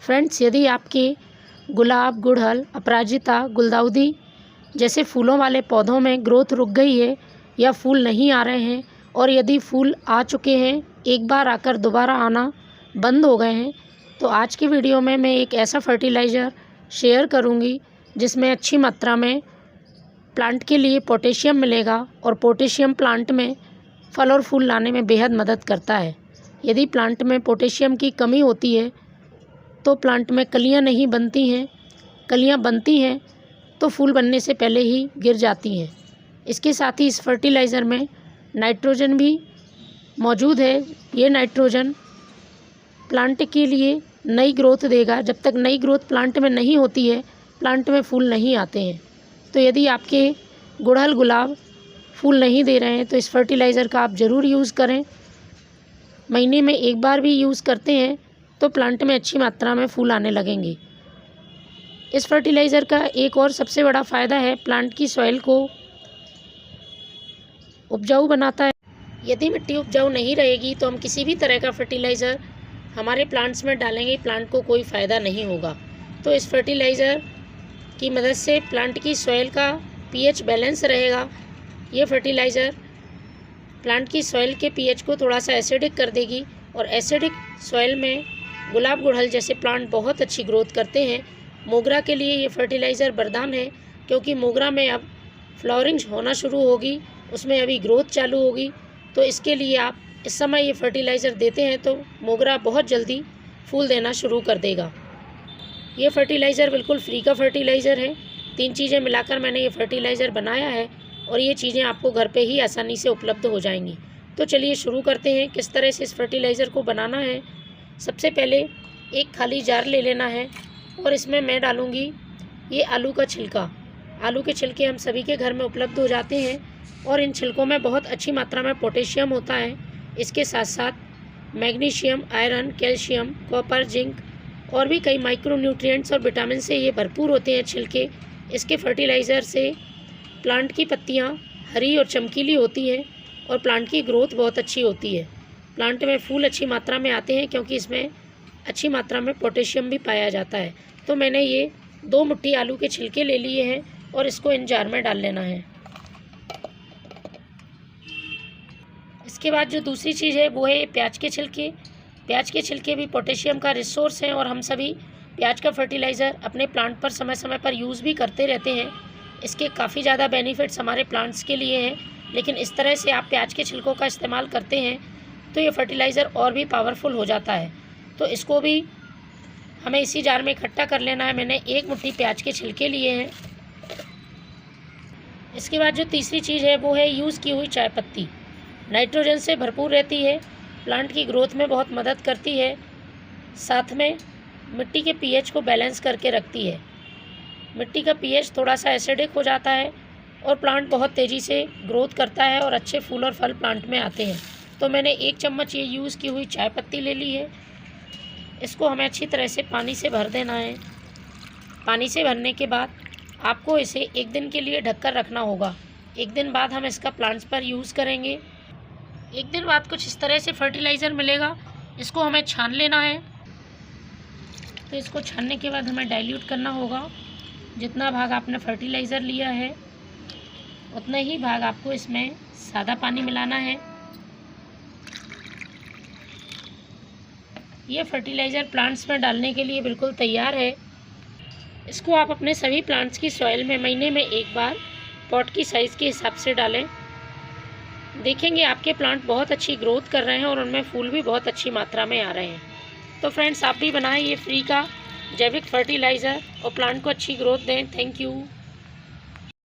Friends, यदि आपके गुलाब, गुड़हल, अपराजिता, गुलदाउदी जैसे फूलों वाले पौधों में ग्रोथ रुक गई है या फूल नहीं आ रहे हैं और यदि फूल आ चुके हैं, एक बार आकर दोबारा आना बंद हो गए हैं, तो आज की वीडियो में मैं एक ऐसा फर्टिलाइज़र शेयर करूंगी जिसमें अच्छी मात्रा में प्लांट के लिए पोटेशियम मिलेगा और पोटेशियम प्लांट में फल और फूल लाने में बेहद मदद करता है। यदि प्लांट में पोटेशियम की कमी होती है तो प्लांट में कलियां नहीं बनती हैं, कलियां बनती हैं तो फूल बनने से पहले ही गिर जाती हैं। इसके साथ ही इस फर्टिलाइज़र में नाइट्रोजन भी मौजूद है। ये नाइट्रोजन प्लांट के लिए नई ग्रोथ देगा। जब तक नई ग्रोथ प्लांट में नहीं होती है, प्लांट में फूल नहीं आते हैं। तो यदि आपके गुड़हल, गुलाब फूल नहीं दे रहे हैं तो इस फर्टिलाइज़र का आप ज़रूर यूज़ करें। महीने में एक बार भी यूज़ करते हैं तो प्लांट में अच्छी मात्रा में फूल आने लगेंगे। इस फर्टिलाइज़र का एक और सबसे बड़ा फ़ायदा है, प्लांट की सॉइल को उपजाऊ बनाता है। यदि मिट्टी उपजाऊ नहीं रहेगी तो हम किसी भी तरह का फर्टिलाइज़र हमारे प्लांट्स में डालेंगे, प्लांट को कोई फ़ायदा नहीं होगा। तो इस फर्टिलाइज़र की मदद से प्लांट की सॉइल का पीएच बैलेंस रहेगा। ये फर्टिलाइज़र प्लांट की सॉइल के पीएच को थोड़ा सा एसिडिक कर देगी और एसिडिक सॉइल में गुलाब, गुड़हल जैसे प्लांट बहुत अच्छी ग्रोथ करते हैं। मोगरा के लिए ये फर्टिलाइज़र वरदान है, क्योंकि मोगरा में अब फ्लावरिंग होना शुरू होगी, उसमें अभी ग्रोथ चालू होगी। तो इसके लिए आप इस समय ये फर्टिलाइज़र देते हैं तो मोगरा बहुत जल्दी फूल देना शुरू कर देगा। ये फर्टिलाइज़र बिल्कुल फ्री का फर्टिलाइज़र है। 3 चीज़ें मिलाकर मैंने ये फर्टिलाइज़र बनाया है और ये चीज़ें आपको घर पे ही आसानी से उपलब्ध हो जाएंगी। तो चलिए शुरू करते हैं किस तरह से इस फर्टिलाइज़र को बनाना है। सबसे पहले एक खाली जार ले लेना है और इसमें मैं डालूँगी ये आलू का छिलका। आलू के छिलके हम सभी के घर में उपलब्ध हो जाते हैं और इन छिलकों में बहुत अच्छी मात्रा में पोटेशियम होता है। इसके साथ साथ magnesium, iron, calcium, copper, zinc और भी कई माइक्रो न्यूट्रिएंट्स और विटामिन से ये भरपूर होते हैं छिलके। इसके फर्टिलाइज़र से प्लांट की पत्तियाँ हरी और चमकीली होती हैं और प्लांट की ग्रोथ बहुत अच्छी होती है। प्लांट में फूल अच्छी मात्रा में आते हैं क्योंकि इसमें अच्छी मात्रा में पोटेशियम भी पाया जाता है। तो मैंने ये 2 मुट्ठी आलू के छिलके ले लिए हैं और इसको इन जार में डाल लेना है। इसके बाद जो दूसरी चीज़ है वो है प्याज के छिलके। प्याज के छिलके भी पोटेशियम का रिसोर्स हैं और हम सभी प्याज का फर्टिलाइज़र अपने प्लांट पर समय समय पर यूज़ भी करते रहते हैं। इसके काफ़ी ज़्यादा बेनिफिट्स हमारे प्लांट्स के लिए हैं, लेकिन इस तरह से आप प्याज के छिलकों का इस्तेमाल करते हैं तो ये फर्टिलाइज़र और भी पावरफुल हो जाता है। तो इसको भी हमें इसी जार में इकट्ठा कर लेना है। मैंने 1 मुट्ठी प्याज के छिलके लिए हैं। इसके बाद जो तीसरी चीज़ है वो है यूज़ की हुई चाय पत्ती। नाइट्रोजन से भरपूर रहती है, प्लांट की ग्रोथ में बहुत मदद करती है, साथ में मिट्टी के पीएच को बैलेंस करके रखती है। मिट्टी का पीएच थोड़ा सा एसिडिक हो जाता है और प्लांट बहुत तेज़ी से ग्रोथ करता है और अच्छे फूल और फल प्लांट में आते हैं। तो मैंने 1 चम्मच ये यूज़ की हुई चाय पत्ती ले ली है। इसको हमें अच्छी तरह से पानी से भर देना है। पानी से भरने के बाद आपको इसे 1 दिन के लिए ढककर रखना होगा। 1 दिन बाद हम इसका प्लांट्स पर यूज़ करेंगे। 1 दिन बाद कुछ इस तरह से फर्टिलाइज़र मिलेगा। इसको हमें छान लेना है। तो इसको छानने के बाद हमें डाइल्यूट करना होगा। जितना भाग आपने फर्टिलाइज़र लिया है उतना ही भाग आपको इसमें सादा पानी मिलाना है। ये फर्टिलाइज़र प्लांट्स में डालने के लिए बिल्कुल तैयार है। इसको आप अपने सभी प्लांट्स की सॉइल में महीने में एक बार पॉट की साइज़ के हिसाब से डालें। देखेंगे आपके प्लांट बहुत अच्छी ग्रोथ कर रहे हैं और उनमें फूल भी बहुत अच्छी मात्रा में आ रहे हैं। तो फ्रेंड्स, आप भी बनाएं ये फ्री का जैविक फर्टिलाइज़र और प्लांट को अच्छी ग्रोथ दें। Thank you.